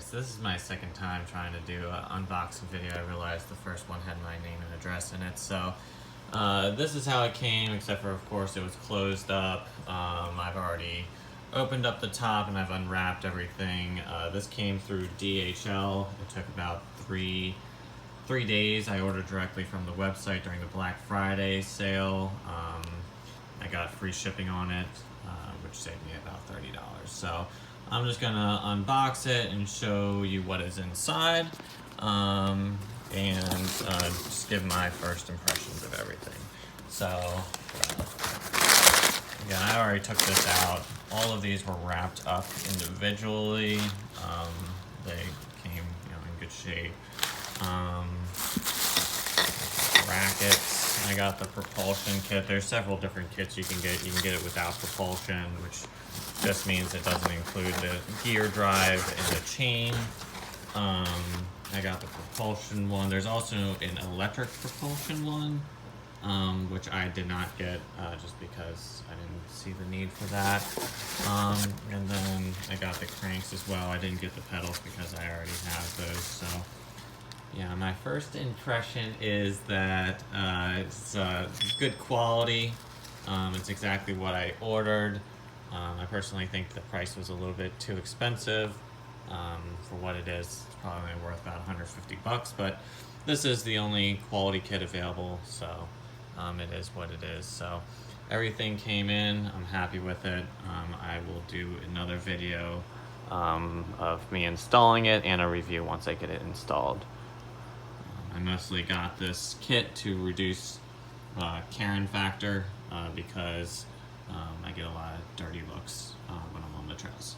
guys, this is my second time trying to do an unboxing video. I realized the first one had my name and address in it, so this is how it came, except for, of course, it was closed up. I've already opened up the top and I've unwrapped everything. This came through DHL. It took about three days. I ordered directly from the website during the Black Friday sale. I got free shipping on it, which saved me about $30. So I'm just gonna unbox it and show you what is inside, and just give my first impressions of everything. So again, I already took this out. All of these were wrapped up individually. They came, in good shape. Brackets. I got the propulsion kit. There's several different kits you can get. You can get it without propulsion, which just means it doesn't include the gear drive and the chain. I got the propulsion one. There's also an electric propulsion one, which I did not get just because I didn't see the need for that. And then I got the cranks as well. I didn't get the pedals because I already have those. So yeah, my first impression is that it's good quality. It's exactly what I ordered. I personally think the price was a little bit too expensive for what it is. It's probably worth about 150 bucks, but this is the only quality kit available, so it is what it is. So everything came in. I'm happy with it. I will do another video of me installing it and a review once I get it installed. I mostly got this kit to reduce Karen factor because I get a lot of dirty looks when I'm on the trails.